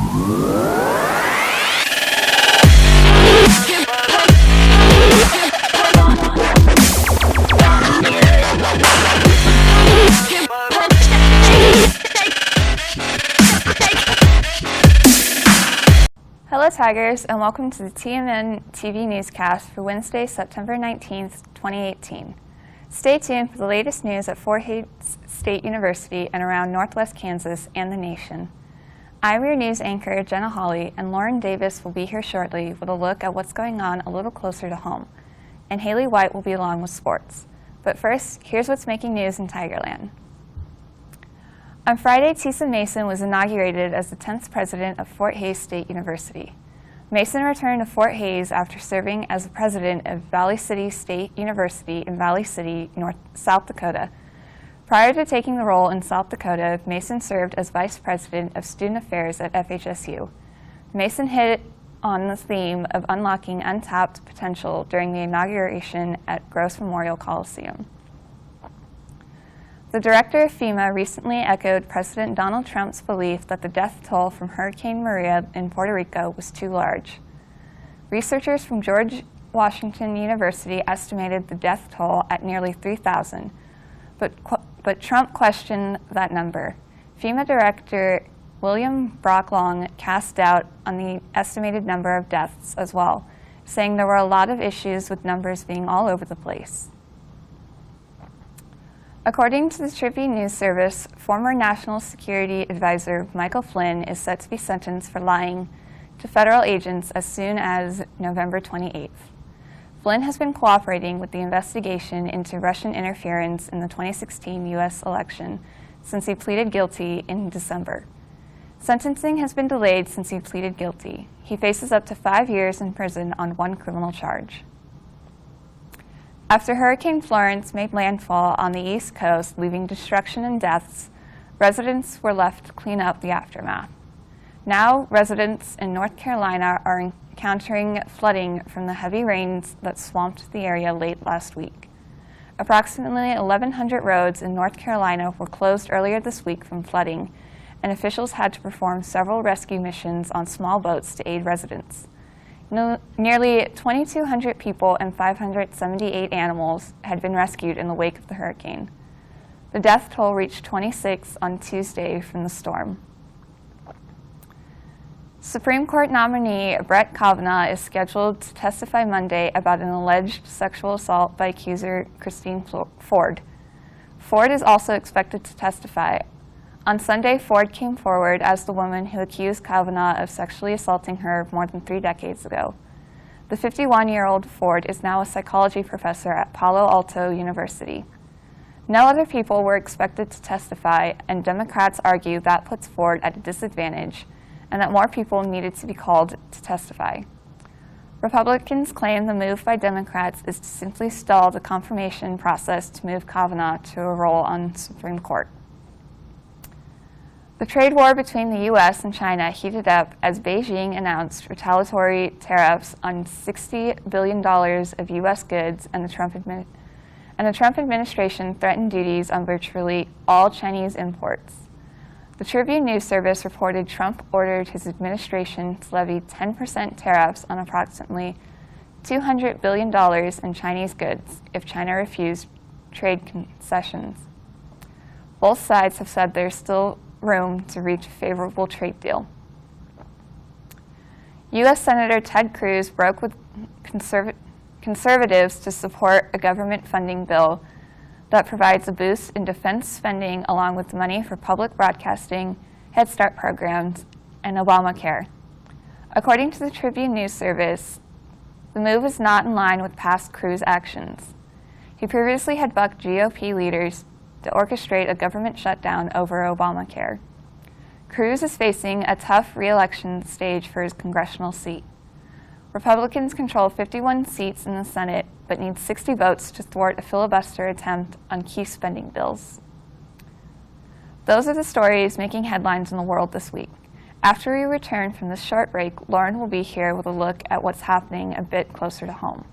Hello Tigers, and welcome to the TMNtv Newscast for Wednesday, September 19th, 2018. Stay tuned for the latest news at Fort Hays State University and around Northwest Kansas and the nation. I'm your news anchor, Jenna Hawley, and Lauren Davis will be here shortly with a look at what's going on a little closer to home. And Haley White will be along with sports. But first, here's what's making news in Tigerland. On Friday, Tisa Mason was inaugurated as the 10th president of Fort Hays State University. Mason returned to Fort Hays after serving as the president of Valley City State University in Valley City, South Dakota. Prior to taking the role in South Dakota, Mason served as vice president of student affairs at FHSU. Mason hit on the theme of unlocking untapped potential during the inauguration at Gross Memorial Coliseum. The director of FEMA recently echoed President Donald Trump's belief that the death toll from Hurricane Maria in Puerto Rico was too large. Researchers from George Washington University estimated the death toll at nearly 3,000, but Trump questioned that number. FEMA Director William Brocklong cast doubt on the estimated number of deaths as well, saying there were a lot of issues with numbers being all over the place. According to the Tribune News Service, former National Security Advisor Michael Flynn is set to be sentenced for lying to federal agents as soon as November 28th. Flynn has been cooperating with the investigation into Russian interference in the 2016 U.S. election since he pleaded guilty in December. Sentencing has been delayed since he pleaded guilty. He faces up to 5 years in prison on one criminal charge. After Hurricane Florence made landfall on the East Coast, leaving destruction and deaths, residents were left to clean up the aftermath. Now, residents in North Carolina are encountering flooding from the heavy rains that swamped the area late last week. Approximately 1,100 roads in North Carolina were closed earlier this week from flooding, and officials had to perform several rescue missions on small boats to aid residents. Nearly 2,200 people and 578 animals had been rescued in the wake of the hurricane. The death toll reached 26 on Tuesday from the storm. Supreme Court nominee Brett Kavanaugh is scheduled to testify Monday about an alleged sexual assault by accuser Christine Ford. Ford is also expected to testify. On Sunday, Ford came forward as the woman who accused Kavanaugh of sexually assaulting her more than 3 decades ago. The 51-year-old Ford is now a psychology professor at Palo Alto University. No other people were expected to testify, and Democrats argue that puts Ford at a disadvantage and that more people needed to be called to testify. Republicans claim the move by Democrats is to simply stall the confirmation process to move Kavanaugh to a role on the Supreme Court. The trade war between the U.S. and China heated up as Beijing announced retaliatory tariffs on $60 billion of U.S. goods, and the Trump administration threatened duties on virtually all Chinese imports. The Tribune News Service reported Trump ordered his administration to levy 10% tariffs on approximately $200 billion in Chinese goods if China refused trade concessions. Both sides have said there's still room to reach a favorable trade deal. U.S. Senator Ted Cruz broke with conservatives to support a government funding bill that provides a boost in defense spending along with money for public broadcasting, Head Start programs, and Obamacare. According to the Tribune News Service, the move is not in line with past Cruz actions. He previously had bucked GOP leaders to orchestrate a government shutdown over Obamacare. Cruz is facing a tough re-election stage for his congressional seat. Republicans control 51 seats in the Senate, but need 60 votes to thwart a filibuster attempt on key spending bills. Those are the stories making headlines in the world this week. After we return from this short break, Lauren will be here with a look at what's happening a bit closer to home.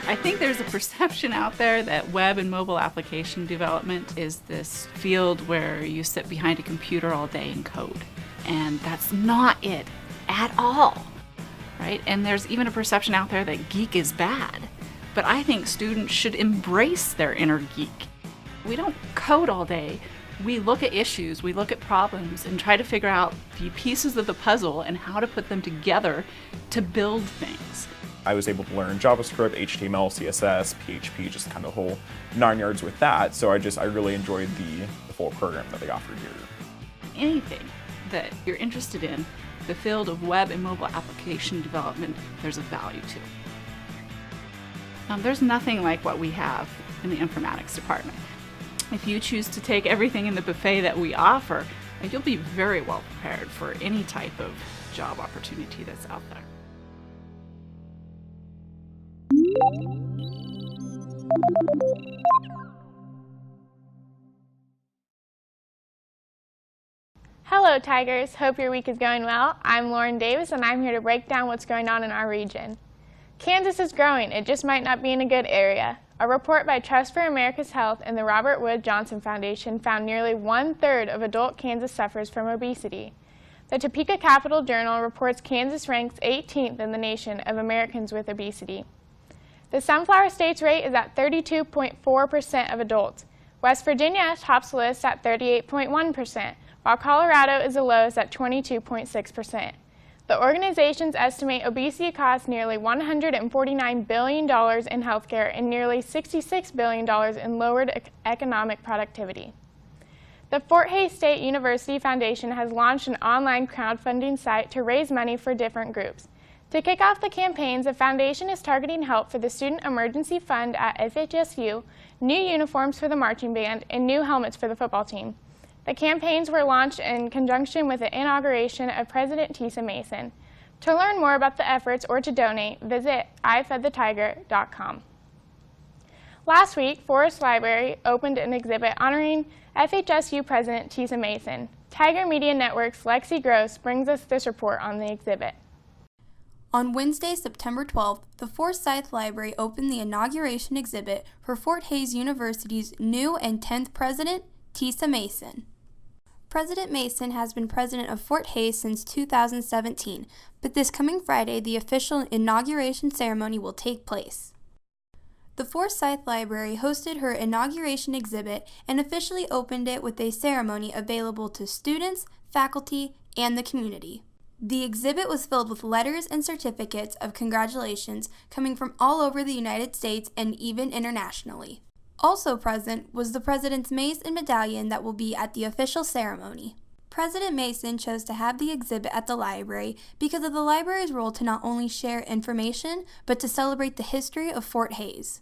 I think there's a perception out there that web and mobile application development is this field where you sit behind a computer all day and code. And that's not it at all, right? And there's even a perception out there that geek is bad. But I think students should embrace their inner geek. We don't code all day. We look at issues, we look at problems, and try to figure out the pieces of the puzzle and how to put them together to build things. I was able to learn JavaScript, HTML, CSS, PHP, just kind of the whole 9 yards with that. So I really enjoyed the full program that they offered here. Anything that you're interested in, the field of web and mobile application development, there's a value to. There's nothing like what we have in the informatics department. If you choose to take everything in the buffet that we offer, you'll be very well prepared for any type of job opportunity that's out there. Hello Tigers, hope your week is going well. I'm Lauren Davis and I'm here to break down what's going on in our region. Kansas is growing, it just might not be in a good area. A report by Trust for America's Health and the Robert Wood Johnson Foundation found nearly 1/3 of adult Kansas suffers from obesity. The Topeka Capital Journal reports Kansas ranks 18th in the nation of Americans with obesity. The Sunflower State's rate is at 32.4% of adults. West Virginia tops the list at 38.1%, while Colorado is the lowest at 22.6%. The organizations estimate obesity costs nearly $149 billion in healthcare and nearly $66 billion in lowered economic productivity. The Fort Hays State University Foundation has launched an online crowdfunding site to raise money for different groups. To kick off the campaigns, the foundation is targeting help for the Student Emergency Fund at FHSU, new uniforms for the marching band, and new helmets for the football team. The campaigns were launched in conjunction with the inauguration of President Tisa Mason. To learn more about the efforts or to donate, visit ifedthetiger.com. Last week, Forest Library opened an exhibit honoring FHSU President Tisa Mason. Tiger Media Network's Lexi Gross brings us this report on the exhibit. On Wednesday, September 12th, the Forsyth Library opened the inauguration exhibit for Fort Hays University's new and 10th president, Tisa Mason. President Mason has been president of Fort Hays since 2017, but this coming Friday, the official inauguration ceremony will take place. The Forsyth Library hosted her inauguration exhibit and officially opened it with a ceremony available to students, faculty, and the community. The exhibit was filled with letters and certificates of congratulations coming from all over the United States and even internationally. Also present was the President's mace and medallion that will be at the official ceremony. President Mason chose to have the exhibit at the library because of the library's role to not only share information, but to celebrate the history of Fort Hays.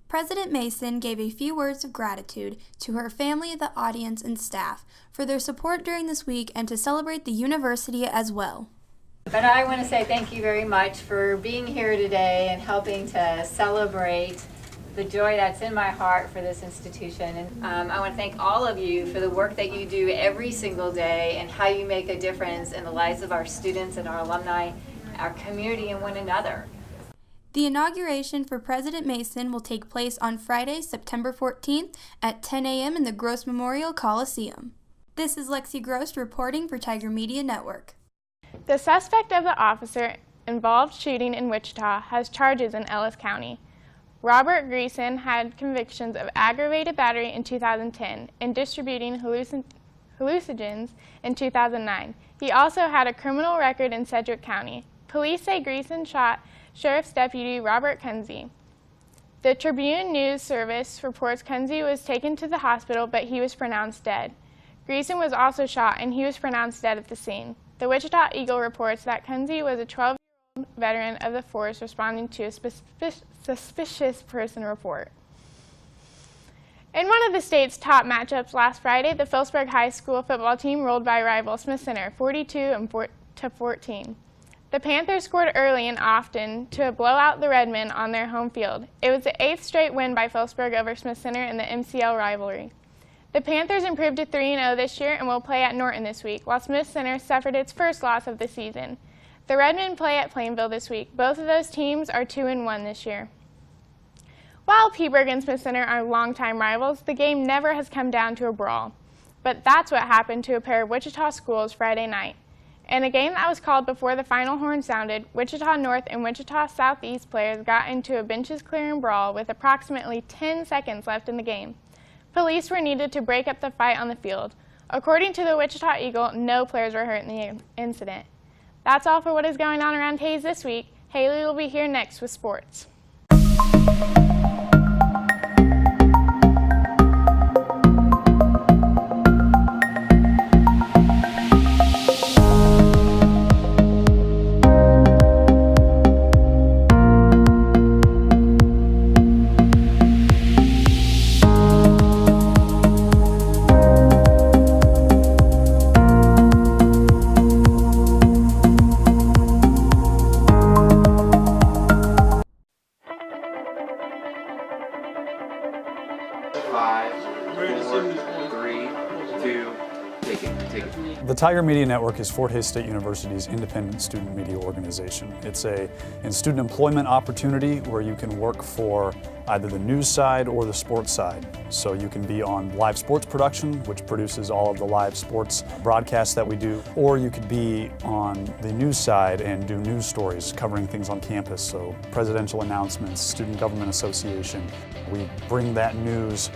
President Mason gave a few words of gratitude to her family, the audience, and staff for their support during this week and to celebrate the university as well. But I want to say thank you very much for being here today and helping to celebrate the joy that's in my heart for this institution. And I want to thank all of you for the work that you do every single day and how you make a difference in the lives of our students and our alumni, our community, and one another. The inauguration for President Mason will take place on Friday, September 14th at 10 a.m. in the Gross Memorial Coliseum. This is Lexi Gross reporting for Tiger Media Network. The suspect of the officer involved shooting in Wichita has charges in Ellis County. Robert Greason had convictions of aggravated battery in 2010 and distributing hallucinogens in 2009. He also had a criminal record in Sedgwick County. Police say Greason shot Sheriff's Deputy Robert Kunze. The Tribune News Service reports Kunze was taken to the hospital, but he was pronounced dead. Greason was also shot, and he was pronounced dead at the scene. The Wichita Eagle reports that Kunze was a 12-year-old veteran of the force responding to a suspicious person report. In one of the state's top matchups last Friday, the Phillipsburg High School football team rolled by rival Smith Center 42-14. The Panthers scored early and often to blow out the Redmen on their home field. It was the 8th straight win by Phillipsburg over Smith Center in the MCL rivalry. The Panthers improved to 3-0 this year and will play at Norton this week, while Smith Center suffered its first loss of the season. The Redmen play at Plainville this week. Both of those teams are 2-1 this year. While Peaburg and Smith Center are longtime rivals, the game never has come down to a brawl. But that's what happened to a pair of Wichita schools Friday night. In a game that was called before the final horn sounded, Wichita North and Wichita Southeast players got into a benches clearing brawl with approximately 10 seconds left in the game. Police were needed to break up the fight on the field. According to the Wichita Eagle, no players were hurt in the incident. That's all for what is going on around Hays this week. Haley will be here next with sports. The Tiger Media Network is Fort Hays State University's independent student media organization. It's a student employment opportunity where you can work for either the news side or the sports side. So you can be on live sports production, which produces all of the live sports broadcasts that we do, or you could be on the news side and do news stories covering things on campus. So presidential announcements, student government association. We bring that news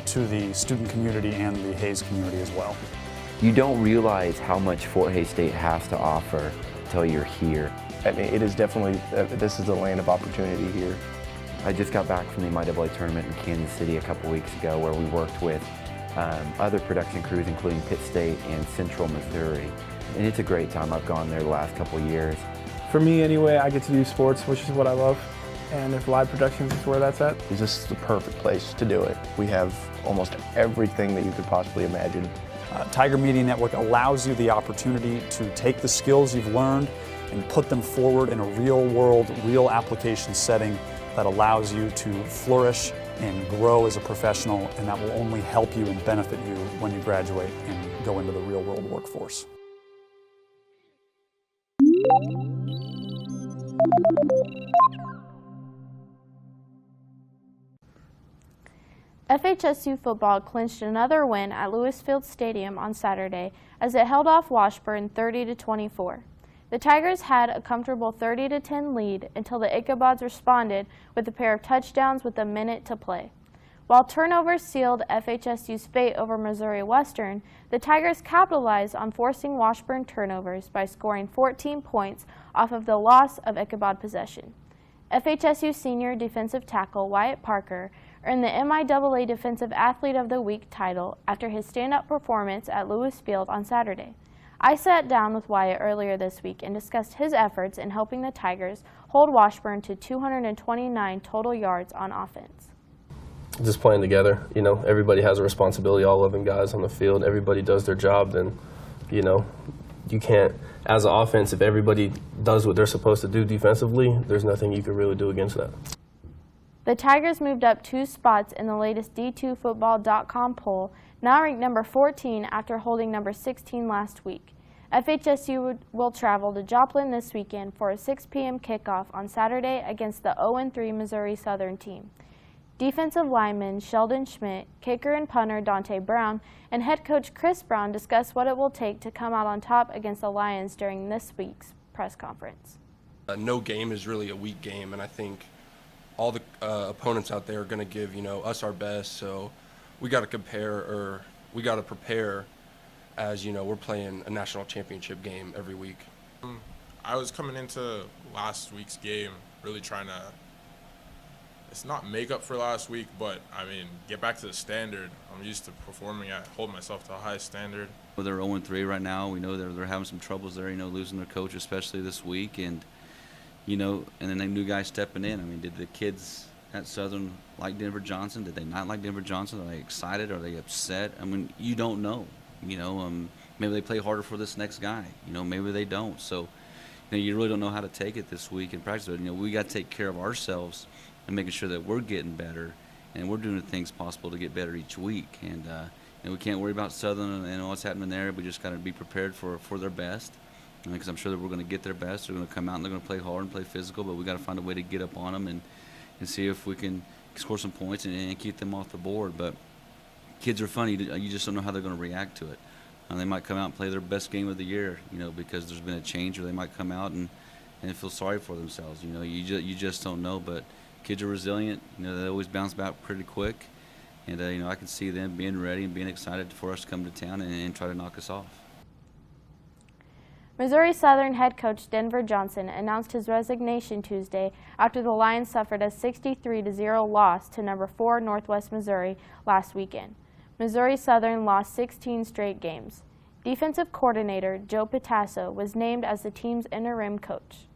to the student community and the Hays community as well. You don't realize how much Fort Hays State has to offer until you're here. I mean, it is definitely, this is the land of opportunity here. I just got back from the MIAA tournament in Kansas City a couple weeks ago where we worked with other production crews including Pitt State and Central Missouri. And it's a great time. I've gone there the last couple years. For me anyway, I get to do sports, which is what I love. And if live productions is where that's at, this is the perfect place to do it. We have almost everything that you could possibly imagine. Tiger Media Network allows you the opportunity to take the skills you've learned and put them forward in a real world, real application setting that allows you to flourish and grow as a professional, and that will only help you and benefit you when you graduate and go into the real world workforce. FHSU football clinched another win at Lewis Field Stadium on Saturday as it held off Washburn 30-24. The Tigers had a comfortable 30-10 lead until the Ichabods responded with a pair of touchdowns with a minute to play. While turnovers sealed FHSU's fate over Missouri Western, the Tigers capitalized on forcing Washburn turnovers by scoring 14 points off of the loss of Ichabod possession. FHSU senior defensive tackle Wyatt Parker earned the MIAA Defensive Athlete of the Week title after his stand-up performance at Lewis Field on Saturday. I sat down with Wyatt earlier this week and discussed his efforts in helping the Tigers hold Washburn to 229 total yards on offense. Just playing together, you know, everybody has a responsibility, all 11 guys on the field, everybody does their job, then, you know, you can't, as an offense, if everybody does what they're supposed to do defensively, there's nothing you can really do against that. The Tigers moved up 2 spots in the latest D2Football.com poll, now ranked number 14 after holding number 16 last week. FHSU will travel to Joplin this weekend for a 6 p.m. kickoff on Saturday against the 0-3 Missouri Southern team. Defensive lineman Sheldon Schmidt, kicker and punter Dante Brown, and head coach Chris Brown discussed what it will take to come out on top against the Lions during this week's press conference. No game is really a weak game, and I think all the opponents out there are going to give, you know, us our best. So we got to prepare as, you know, we're playing a national championship game every week. I was coming into last week's game really trying to, it's not make up for last week, but I mean, get back to the standard. I'm used to performing at, hold myself to a high standard. Well, they're 0-3 right now. We know they're having some troubles there, you know, losing their coach, especially this week. And, you know, and then the new guy stepping in. I mean, did the kids at Southern like Denver Johnson? Did they not like Denver Johnson? Are they excited? Are they upset? I mean, you don't know. You know, maybe they play harder for this next guy. You know, maybe they don't. So, you know, you really don't know how to take it this week in practice. But, you know, we got to take care of ourselves and making sure that we're getting better and we're doing the things possible to get better each week. And you know, we can't worry about Southern and what's happening there. We just got to be prepared for their best. Because I'm sure that we're going to get their best. They're going to come out and they're going to play hard and play physical, but we got to find a way to get up on them and see if we can score some points and keep them off the board. But kids are funny. You just don't know how they're going to react to it. They might come out and play their best game of the year, because there's been a change, or they might come out and feel sorry for themselves. You just don't know. But kids are resilient. They always bounce back pretty quick. And, I can see them being ready and being excited for us to come to town and try to knock us off. Missouri Southern head coach Denver Johnson announced his resignation Tuesday after the Lions suffered a 63-0 loss to number 4 Northwest Missouri last weekend. Missouri Southern lost 16 straight games. Defensive coordinator Joe Pitasso was named as the team's interim coach.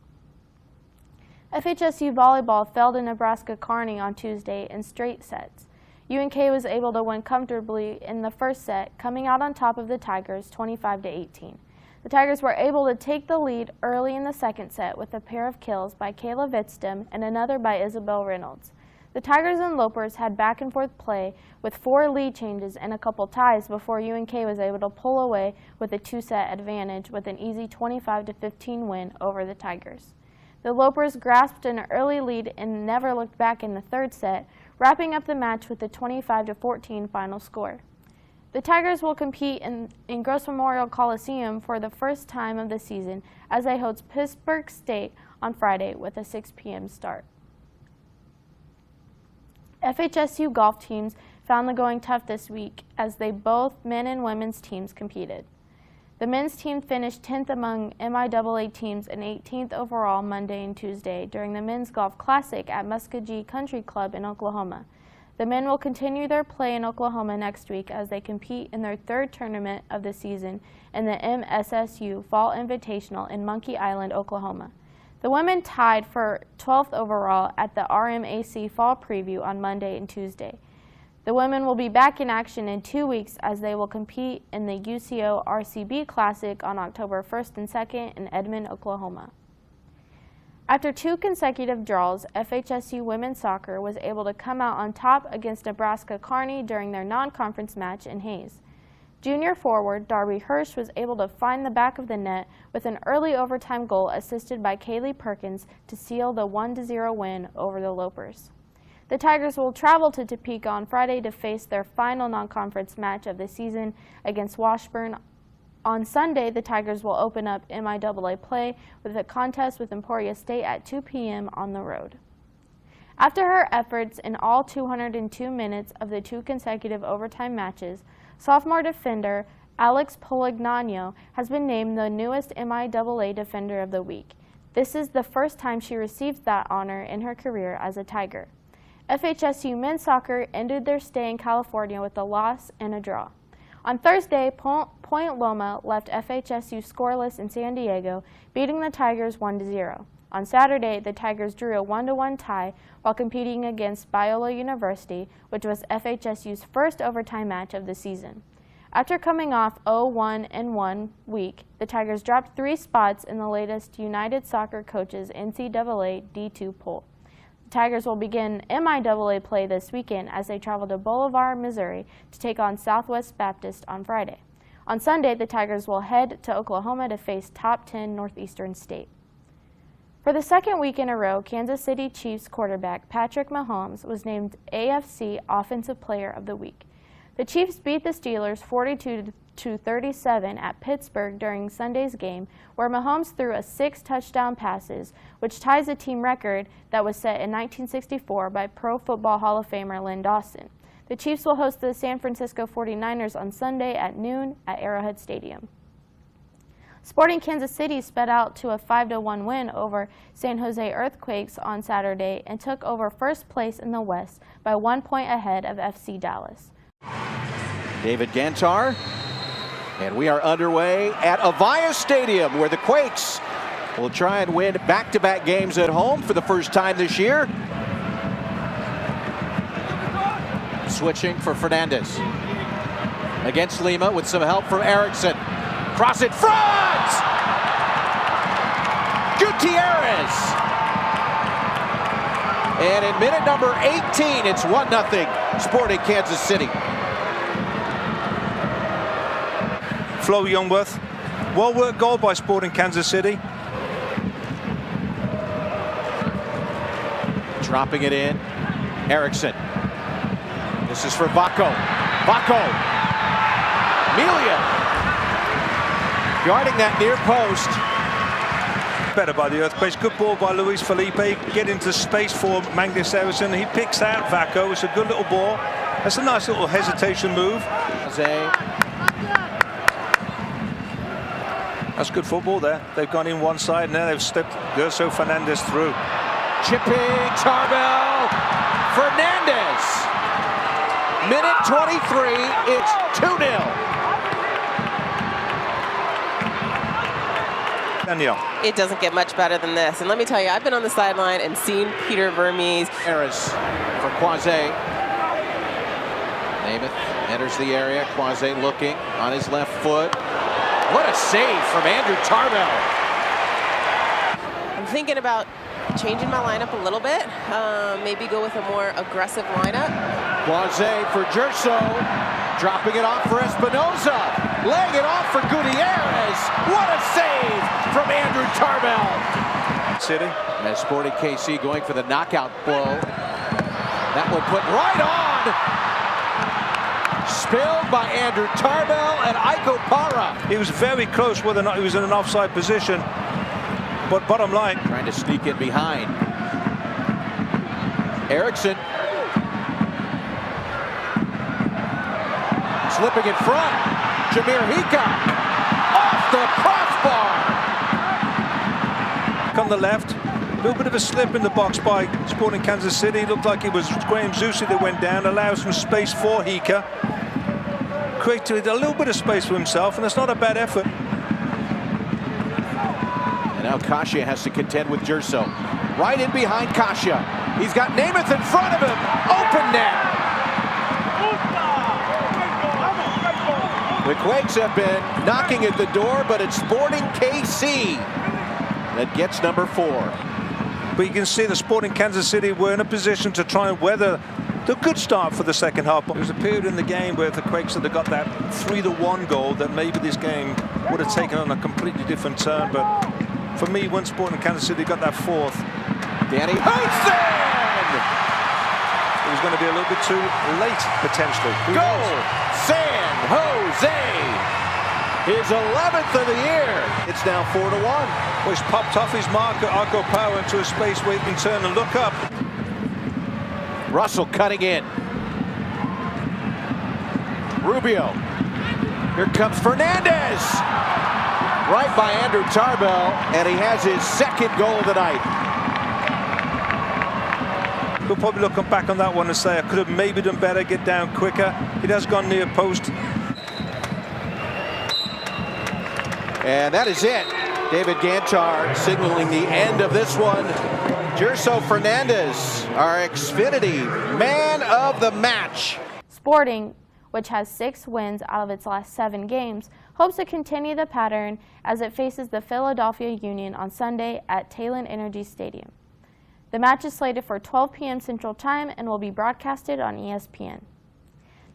FHSU volleyball fell to Nebraska Kearney on Tuesday in straight sets. UNK was able to win comfortably in the first set, coming out on top of the Tigers 25-18. The Tigers were able to take the lead early in the second set with a pair of kills by Kayla Vitstum and another by Isabel Reynolds. The Tigers and Lopers had back-and-forth play with 4 lead changes and a couple ties before UNK was able to pull away with a 2-set advantage with an easy 25-15 win over the Tigers. The Lopers grasped an early lead and never looked back in the third set, wrapping up the match with a 25-14 final score. The Tigers will compete in Gross Memorial Coliseum for the first time of the season as they host Pittsburgh State on Friday with a 6 p.m. start. FHSU golf teams found the going tough this week as both men and women's teams competed. The men's team finished 10th among MIAA teams and 18th overall Monday and Tuesday during the Men's Golf Classic at Muskogee Country Club in Oklahoma. The men will continue their play in Oklahoma next week as they compete in their third tournament of the season in the MSSU Fall Invitational in Monkey Island, Oklahoma. The women tied for 12th overall at the RMAC Fall Preview on Monday and Tuesday. The women will be back in action in 2 weeks as they will compete in the UCO RCB Classic on October 1st and 2nd in Edmond, Oklahoma. After 2 consecutive draws, FHSU women's soccer was able to come out on top against Nebraska Kearney during their non-conference match in Hays. Junior forward Darby Hirsch was able to find the back of the net with an early overtime goal assisted by Kaylee Perkins to seal the 1-0 win over the Lopers. The Tigers will travel to Topeka on Friday to face their final non-conference match of the season against Washburn. On Sunday, the Tigers will open up MIAA play with a contest with Emporia State at 2 p.m. on the road. After her efforts in all 202 minutes of the 2 consecutive overtime matches, sophomore defender Alex Polignano has been named the newest MIAA Defender of the Week. This is the first time she received that honor in her career as a Tiger. FHSU men's soccer ended their stay in California with a loss and a draw. On Thursday, Point Loma left FHSU scoreless in San Diego, beating the Tigers 1-0. On Saturday, the Tigers drew a 1-1 tie while competing against Biola University, which was FHSU's first overtime match of the season. After coming off 0-1-1 week, the Tigers dropped 3 spots in the latest United Soccer Coaches NCAA D2 poll. The Tigers will begin MIAA play this weekend as they travel to Bolivar, Missouri to take on Southwest Baptist on Friday. On Sunday, the Tigers will head to Oklahoma to face top 10 Northeastern State. For the second week in a row, Kansas City Chiefs quarterback Patrick Mahomes was named AFC Offensive Player of the Week. The Chiefs beat the Steelers 42-37 at Pittsburgh during Sunday's game, where Mahomes threw 6 touchdown passes, which ties a team record that was set in 1964 by Pro Football Hall of Famer Lynn Dawson. The Chiefs will host the San Francisco 49ers on Sunday at noon at Arrowhead Stadium. Sporting Kansas City sped out to a 5-1 win over San Jose Earthquakes on Saturday and took over first place in the West by 1 point ahead of FC Dallas. David Gantar, and we are underway at Avaya Stadium, where the Quakes will try and win back-to-back games at home for the first time this year. Switching for Fernandez against Lima with some help from Erickson. Cross it front! Gutierrez! And in minute number 18, it's 1-0 Sporting Kansas City. Flo Youngworth, well-worked goal by Sporting Kansas City. Dropping it in. Erickson. This is for Vacco. Vacco. Melia. Guarding that near post. Better by the Earthquakes. Good ball by Luis Felipe. Get into space for Magnus Eriksson. He picks out Vacco. It's a good little ball. That's a nice little hesitation move. That's good football there. They've gone in one side and then they've stepped Gerso Fernandez through. Chipping Tarbell. Fernandez. Minute 23. It's 2-0. Danielle. It doesn't get much better than this. And let me tell you, I've been on the sideline and seen Peter Vermes. Harris for Quasi. Namath enters the area. Quasi looking on his left foot. What a save from Andrew Tarbell. I'm thinking about changing my lineup a little bit. Maybe go with a more aggressive lineup. Quasi for Gerso. Dropping it off for Espinoza. Laying it off for Gutierrez. What a save from Andrew Tarbell. City. And Sporting KC going for the knockout blow. That one put right on. Spilled by Andrew Tarbell and Iko Para. He was very close whether or not he was in an offside position. But bottom line. Trying to sneak in behind. Erickson. Slipping in front. Jameer Hika. Off the crossbar. On the left. A little bit of a slip in the box by Sporting Kansas City. Looked like it was Graham Zusi that went down. Allows some space for Hika. Created a little bit of space for himself, and it's not a bad effort. And now Kasia has to contend with Gerso. Right in behind Kasia. He's got Namath in front of him. Open net. The Quakes have been knocking at the door, but it's Sporting KC that gets number 4. But you can see the Sporting Kansas City were in a position to try and weather the good start for the second half. There was a period in the game where if the Quakes had got that 3-1 goal, that maybe this game would have taken on a completely different turn. But for me, when Sporting Kansas City got that 4th, Danny Hudson! It was going to be a little bit too late, potentially. Goal! San Jose! His 11th of the year. It's now 4-1. Well, he's popped off his marker, Arco Power, into a space where he can turn and look up. Russell cutting in. Rubio. Here comes Fernandez. Right by Andrew Tarbell, and he has his second goal of the night. We'll probably looking back on that one and say I could have maybe done better, get down quicker. It has gone near post. And that is it. David Gantar signaling the end of this one. Gerso Fernandez, our Xfinity Man of the Match. Sporting, which has 6 wins out of its last 7 games, hopes to continue the pattern as it faces the Philadelphia Union on Sunday at Talon Energy Stadium. The match is slated for 12 p.m. Central Time and will be broadcasted on ESPN.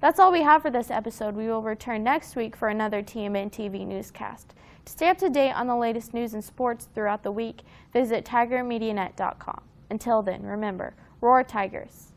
That's all we have for this episode. We will return next week for another TMNtv Newscast. To stay up to date on the latest news and sports throughout the week, visit TigerMediaNet.com. Until then, remember, roar Tigers.